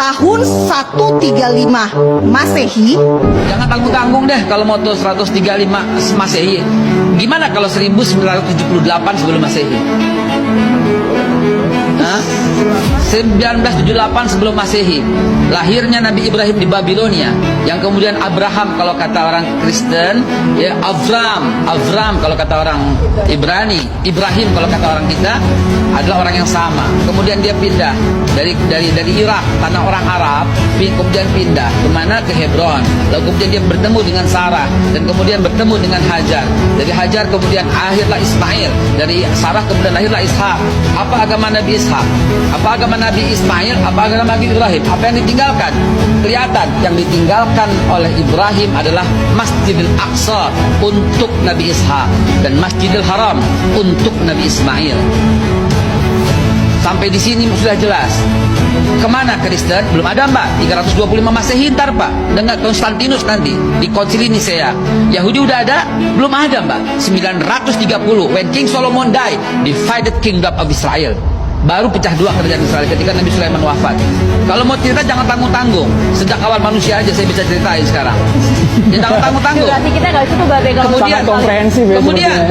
tahun 135 Masehi. Jangan tanggung-tanggung deh kalau mau 135 Masehi. Gimana kalau 1978 sebelum Masehi? Hah? 1978 sebelum Masehi, lahirnya Nabi Ibrahim di Babilonia, yang kemudian Abraham kalau kata orang Kristen, ya Avram kalau kata orang Ibrani, Ibrahim kalau kata orang kita, adalah orang yang sama. Kemudian dia pindah dari Irak, tanah orang Arab, kemudian pindah kemana? Ke Hebron. Lalu kemudian dia bertemu dengan Sarah, dan kemudian bertemu dengan Hajar. Dari Hajar kemudian lahirlah Ismail, dari Sarah kemudian lahirlah Ishak. Apa agama Nabi Ishak? Apa agama Nabi Ismail? Apa agama Nabi Ibrahim? Apa yang ditinggalkan? Kelihatan yang ditinggalkan oleh Ibrahim adalah Masjidil Aqsa untuk Nabi Ishak, dan Masjidil Haram untuk Nabi Ismail. Sampai di sini sudah jelas. Kemana Kristen? Belum ada, Mbak. 325 Masehi ntar, Pak. Dengan Konstantinus nanti di Konsili Nisea. Yahudi udah ada? Belum ada, Mbak. 930 when King Solomon died, divided kingdom of Israel. Baru pecah dua kerajaan Israel ketika Nabi Sulaiman wafat. Kalau mau cerita jangan tanggung-tanggung. Sejak awal manusia aja saya bisa ceritain sekarang. Jangan tanggung-tanggung. Durasi kita nggak cukup,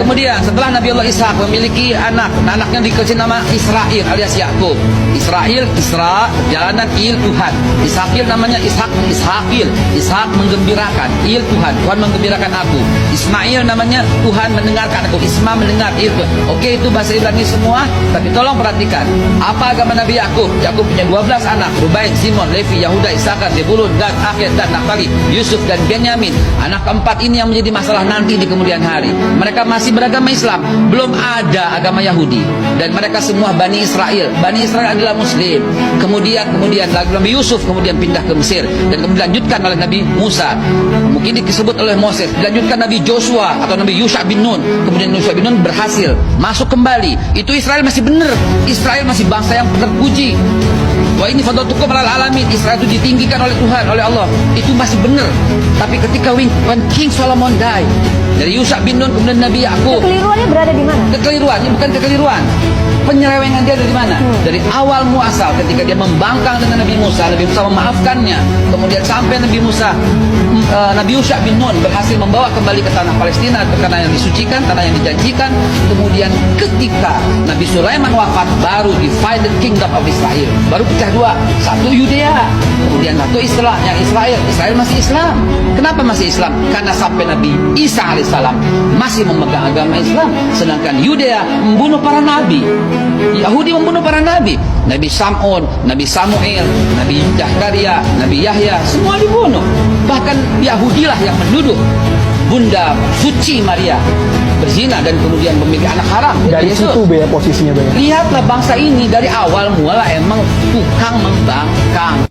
Kemudian setelah Nabi Allah Ishak memiliki anaknya dikasih nama Israel alias Yakub. Israel, Isra, jalanan Il Tuhan. Ishakil namanya Ishakil. Ishak menggembirakan, Il Tuhan menggembirakan aku. Ismail namanya Tuhan mendengarkan aku. Isma mendengar, Il Tuhan. Oke, itu bahasa Ibrani semua, tapi tolong perhatikan. Apa agama Nabi Yakub? Yakub punya 12 anak, Rubain, Simon, Levi, Yahuda, Isakar, Zebulun, Gad, Akhir, dan Naftali, Yusuf, dan Benyamin. Anak keempat ini yang menjadi masalah nanti di kemudian hari. Mereka masih beragama Islam, belum ada agama Yahudi, dan mereka semua Bani Israel. Bani Israel adalah Muslim. Kemudian Nabi Yusuf kemudian pindah ke Mesir, dan kemudian dilanjutkan oleh Nabi Musa, mungkin disebut oleh Moses, dilanjutkan Nabi Joshua atau Nabi Yusha bin Nun. Kemudian Yusha bin Nun berhasil masuk kembali. Itu Israel masih benar. Israel masih bangsa yang terpuji. Wah, ini fadlatukum alal alamin. Israel itu ditinggikan oleh Tuhan, oleh Allah. Itu masih benar. Tapi ketika when King Solomon died, dari Yusha bin Nun kemudian Nabi Yakub. Kekeliruannya berada di mana? Kekeliruan, ini bukan kekeliruan. Penyelewengan dia dari mana? Dari awal muasal ketika dia membangkang dengan Nabi Musa memaafkannya. Kemudian sampai Nabi Yusha bin Nun berhasil membawa kembali ke tanah Palestina, ke tanah yang disucikan, tanah yang dijanjikan. Kemudian ketika Nabi Sulaiman wafat, baru divided kingdom of Israel. Baru pecah dua, satu Yudea, kemudian satu Israel. Israel masih Islam. Kenapa masih Islam? Karena sampai Nabi Isa alaihissalam masih memegang agama Islam, sedangkan Yudea membunuh para nabi. Yahudi membunuh para nabi. Nabi Sam'un, Nabi Samuel, Nabi Zakaria, Nabi Yahya, semua dibunuh. Bahkan Yahudilah yang menuduh Bunda Suci Maria berzina dan kemudian memiliki anak haram. Dari situ posisinya. Lihatlah bangsa ini dari awal mula emang tukang membangkang.